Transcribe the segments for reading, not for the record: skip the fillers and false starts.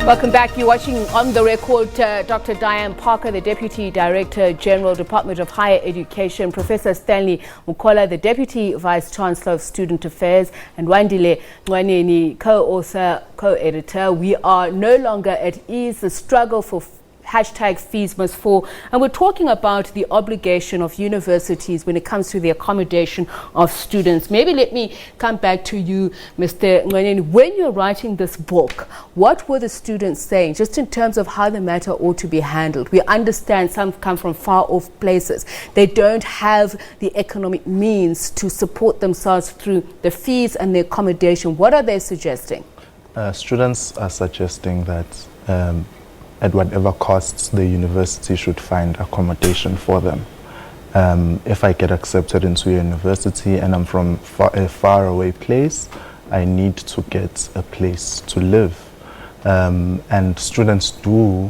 Welcome back. You're watching On the Record. Dr. Diane Parker, the Deputy Director General, Department of Higher Education, Professor Stanley Mukhola, the Deputy Vice-Chancellor of Student Affairs, and Wandile Ngcwaneni, co-author, co-editor. We are no longer at ease. The struggle for #fees must fall, and we're talking about the obligation of universities when it comes to the accommodation of students. Maybe let me come back to you, Mr. Ngcwaneni. When you're writing this book, what were the students saying, just in terms of how the matter ought to be handled? We understand some come from far off places. They don't have the economic means to support themselves through the fees and the accommodation. What are they suggesting? Students are suggesting that at whatever costs, the university should find accommodation for them. If I get accepted into a university and I'm from a faraway place, I need to get a place to live. And students do,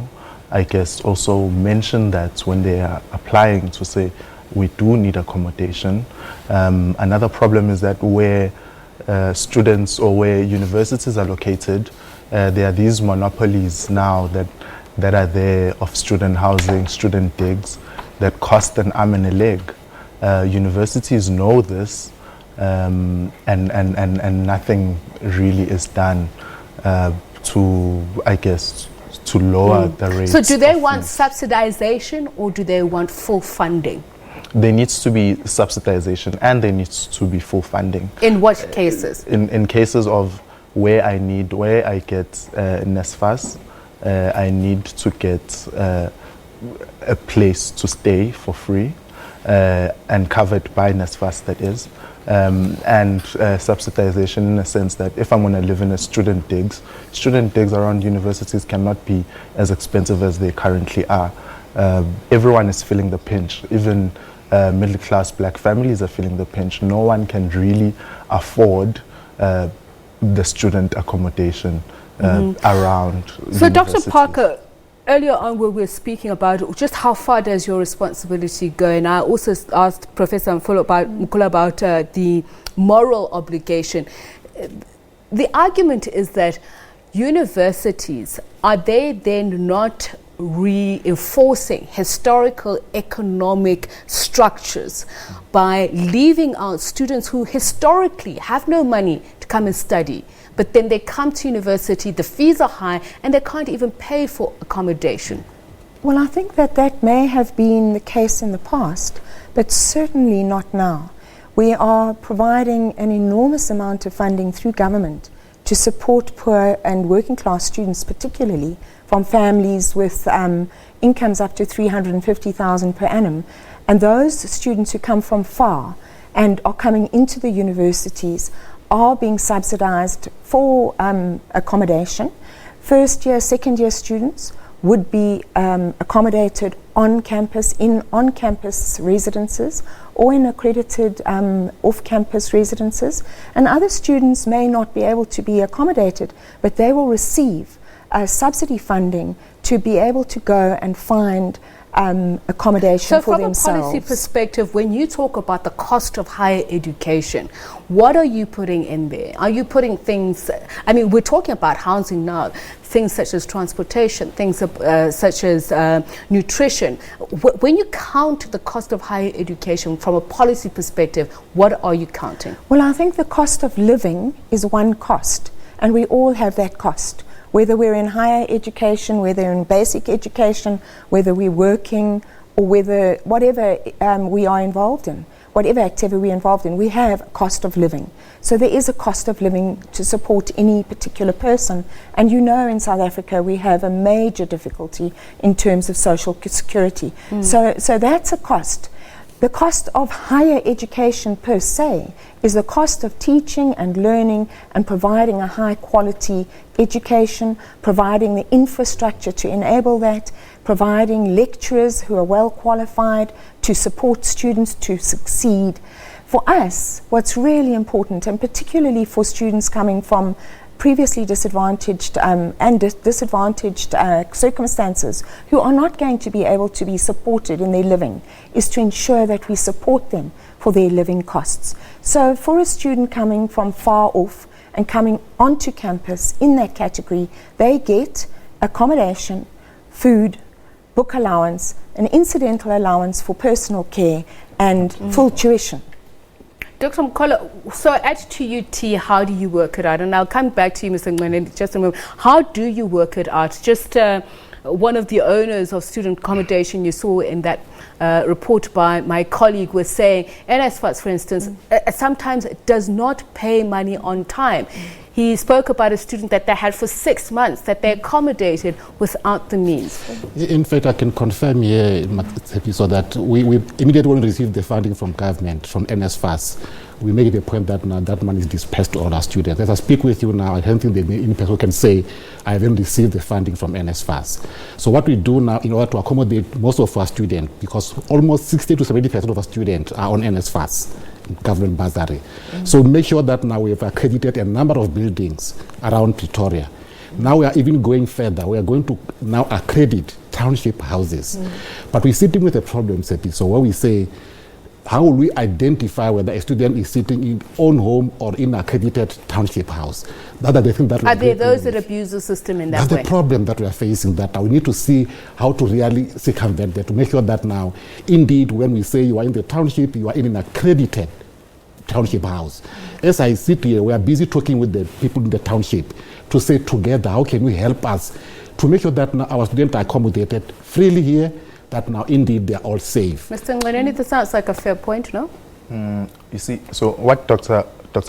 I guess, also mention that when they are applying to say, we do need accommodation. Another problem is that where students or where universities are located, there are these monopolies now that are there of student housing, student digs, that cost an arm and a leg. Universities know this, and nothing really is done to, I guess, to lower the rates. So do they want subsidization or do they want full funding? There needs to be subsidization and there needs to be full funding. In what cases? In cases of where I get NSFAS, I need to get a place to stay for free and covered by NSFAS, that is, and subsidization in the sense that if I'm going to live in a student digs around universities cannot be as expensive as they currently are. Everyone is feeling the pinch. Even middle-class black families are feeling the pinch. No one can really afford the student accommodation around. So, Dr. Parker, earlier on we were speaking about just how far does your responsibility go, and I also asked Professor Mukhola about the moral obligation. The argument is that universities, are they then not reinforcing historical economic structures by leaving out students who historically have no money to come and study, but then they come to university, the fees are high, and they can't even pay for accommodation? Well, I think that may have been the case in the past, but certainly not now. We are providing an enormous amount of funding through government to support poor and working class students, particularly from families with incomes up to 350,000 per annum. And those students who come from far and are coming into the universities are being subsidized for accommodation. First year, second year students would be accommodated on campus, in on-campus residences or in accredited off-campus residences. And other students may not be able to be accommodated, but they will receive subsidy funding to be able to go and find accommodation for themselves. So from a policy perspective, when you talk about the cost of higher education, what are you putting in there? Are you putting things, I mean, we're talking about housing now, things such as transportation, things such as nutrition. When you count the cost of higher education from a policy perspective, what are you counting? Well, I think the cost of living is one cost, and we all have that cost. Whether we're in higher education, whether in basic education, whether we're working, or whatever we are involved in, whatever activity we're involved in, we have a cost of living. So there is a cost of living to support any particular person. And you know, in South Africa, we have a major difficulty in terms of social security. So that's a cost. The cost of higher education per se is the cost of teaching and learning and providing a high quality education, providing the infrastructure to enable that, providing lecturers who are well qualified to support students to succeed. For us, what's really important, and particularly for students coming from previously disadvantaged and disadvantaged circumstances who are not going to be able to be supported in their living, is to ensure that we support them for their living costs. So for a student coming from far off and coming onto campus in that category, they get accommodation, food, book allowance, an incidental allowance for personal care, and full tuition. Dr. Mukhola, so at TUT, how do you work it out? And I'll come back to you, Mr. Ngcwaneni, in just a moment. How do you work it out? Just one of the owners of student accommodation you saw in that report by my colleague was saying, NSFAS, for instance, sometimes does not pay money on time. He spoke about a student that they had for 6 months that they accommodated without the means. In fact, I can confirm here, so that we immediately when we received the funding from government, from NSFAS, we make it a point that now that money is dispersed to all our students. As I speak with you now, I don't think any person can say I haven't received the funding from NSFAS. So what we do now in order to accommodate most of our students, because almost 60 to 70% of our students are on NSFAS, government bursary. So make sure that now we have accredited a number of buildings around Pretoria. Now we are even going further. We are going to now accredit township houses. But we're sitting with a problem, so where we say, how will we identify whether a student is sitting in own home or in an accredited township house? Are there those that abuse the system in that way? That's the problem that we are facing, that we need to see how to really circumvent that, to make sure that now, indeed, when we say you are in the township, you are in an accredited township house. As I sit here, we are busy talking with the people in the township to say together, how can we help us to make sure that now our students are accommodated freely here, that now indeed they are all safe. Mr. Ngcwaneni, this sounds like a fair point, no? You see, so what Dr.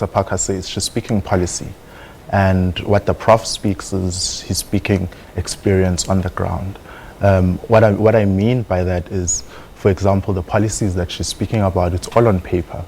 Parker says, she's speaking policy. And what the Prof speaks is he's speaking experience on the ground. What I mean by that is, for example, the policies that she's speaking about, it's all on paper.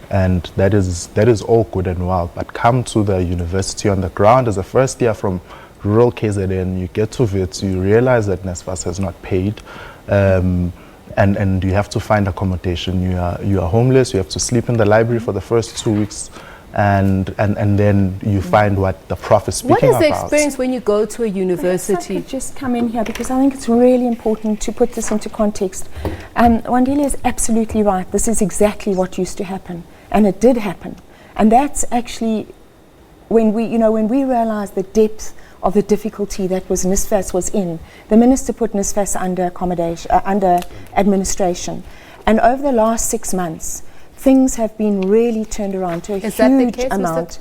And that is all good and well. But come to the university on the ground as a first year from rural KZN, you get to VITS, you realize that NSFAS has not paid. And you have to find accommodation. You are homeless. You have to sleep in the library for the first 2 weeks, and then you find what the Prof is speaking about. What is the experience when you go to a university? I could just come in here because I think it's really important to put this into context. Wandile is absolutely right. This is exactly what used to happen, and it did happen. And that's actually when we realized the depth of the difficulty that NSFAS was in. The minister put NSFAS under accommodation, under administration. And over the last 6 months, things have been really turned around to a huge amount.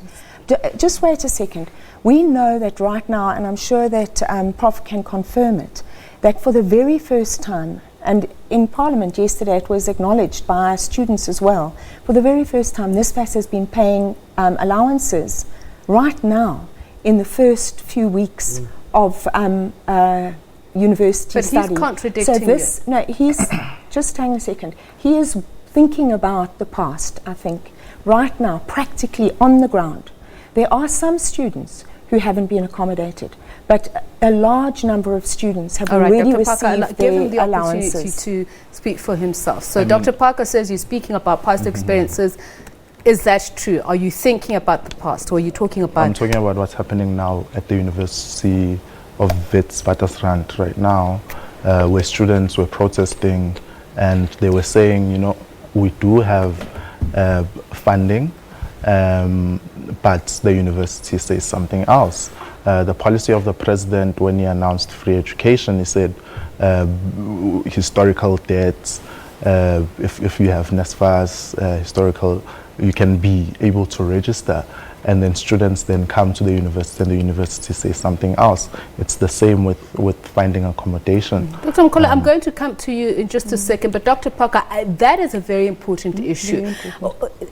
Just wait a second. We know that right now, and I'm sure that Prof can confirm it, that for the very first time, and in Parliament yesterday it was acknowledged by our students as well, for the very first time NSFAS has been paying allowances right now in the first few weeks of university study. But he's contradicting it. No, he's just hang a second. He is thinking about the past, I think, right now, practically on the ground. There are some students who haven't been accommodated, but a large number of students have already Dr. received Parker, give him the allowances. opportunity to speak for himself. So Dr. Parker says you're speaking about past experiences. Is that true? Are you thinking about the past, or are you talking about... I'm talking about what's happening now at the University of Witwatersrand right now, where students were protesting and they were saying, we do have funding, but the university says something else. The policy of the president, when he announced free education, he said historical debts, if you have NSFAS, historical, you can be able to register, and then students then come to the university and the university says something else. It's the same with finding accommodation. Dr. Mukhola, I'm going to come to you in just a second, but Dr. Parker, that is a very important issue.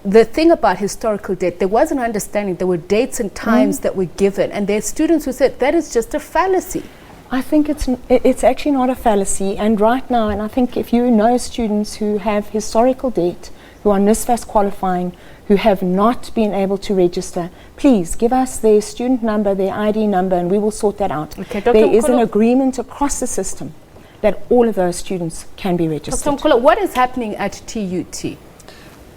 The thing about historical debt, there was an understanding, there were dates and times that were given, and there are students who said that is just a fallacy. I think it's actually not a fallacy, and right now, and I think if you know students who have historical debt, who are NSFAS qualifying, who have not been able to register, please give us their student number, their ID number, and we will sort that out. Okay, there is an agreement across the system that all of those students can be registered. Dr. Mukhola, what is happening at TUT?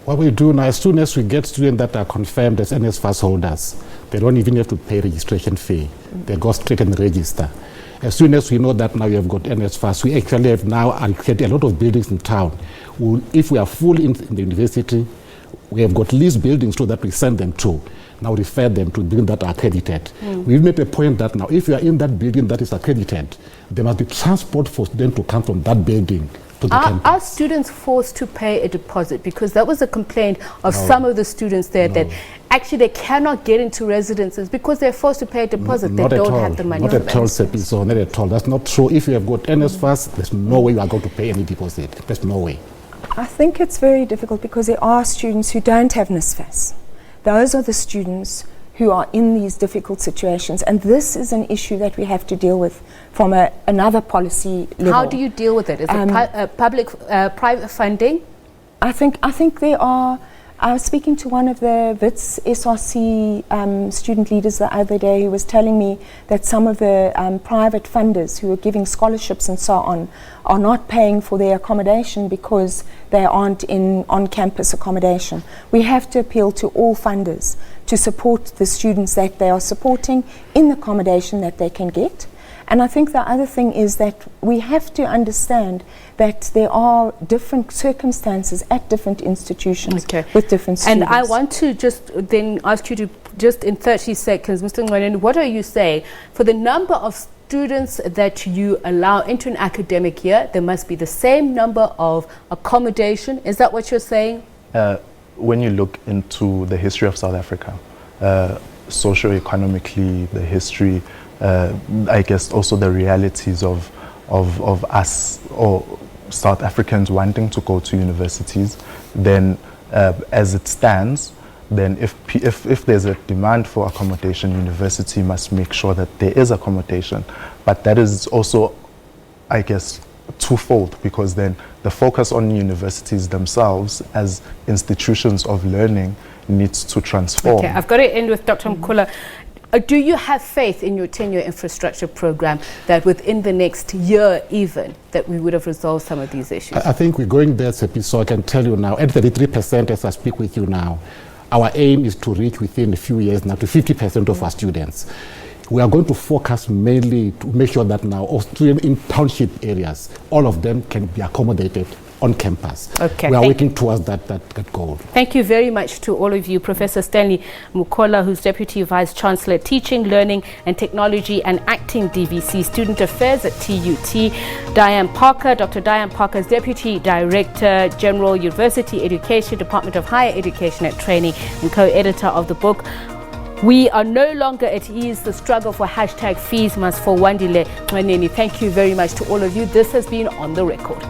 What we do now, as soon as we get students that are confirmed as NSFAS holders, they don't even have to pay registration fee. They go straight and register. As soon as we know that now we have got NSFAS, we actually have now allocated a lot of buildings in town. If we are full in the university, we have got leased buildings so that we send them to. now refer them to buildings that are accredited. We've made a point that now if you are in that building that is accredited, there must be transport for students to come from that building to the campus. Are students forced to pay a deposit? Because that was a complaint of some of the students there that actually they cannot get into residences because they're forced to pay a deposit. They don't have the money. Not at all, so not at all. That's not true. If you have got NSFAS, there's no way you are going to pay any deposit. There's no way. I think it's very difficult because there are students who don't have NSFAS. Those are the students who are in these difficult situations, and this is an issue that we have to deal with from another policy level. How do you deal with it? Is it private funding? I think there are. I was speaking to one of the WITS SRC student leaders the other day who was telling me that some of the private funders who are giving scholarships and so on are not paying for their accommodation because they aren't in on-campus accommodation. We have to appeal to all funders to support the students that they are supporting in the accommodation that they can get. And I think the other thing is that we have to understand that there are different circumstances at different institutions with different students. And I want to just then ask you to, just in 30 seconds, Mr. Ngcwaneni, what are you saying? For the number of students that you allow into an academic year, there must be the same number of accommodation. Is that what you're saying? When you look into the history of South Africa, socio-economically, the history, I guess also the realities of us or South Africans wanting to go to universities, then as it stands, then if there's a demand for accommodation, university must make sure that there is accommodation. But that is also, I guess, twofold, because then the focus on universities themselves as institutions of learning needs to transform. Okay, I've got to end with Dr. Mukhola. Do you have faith in your 10-year infrastructure program that within the next year even, that we would have resolved some of these issues? I think we're going there, so I can tell you now, at 33% as I speak with you now, our aim is to reach within a few years now to 50% of our students. We are going to focus mainly to make sure that now all students in township areas, all of them can be accommodated on campus. Okay, we are working towards that goal. Thank you very much to all of you. Professor Stanley Mukhola, who's Deputy Vice-Chancellor, Teaching, Learning and Technology and Acting DVC, Student Affairs at TUT. Diane Parker, Dr. Diane Parker is Deputy Director, General University Education, Department of Higher Education and Training, and co-editor of the book We Are No Longer at Ease, the struggle for #fees must for Wandile Ngcwaneni. Thank you very much to all of you. This has been On the Record.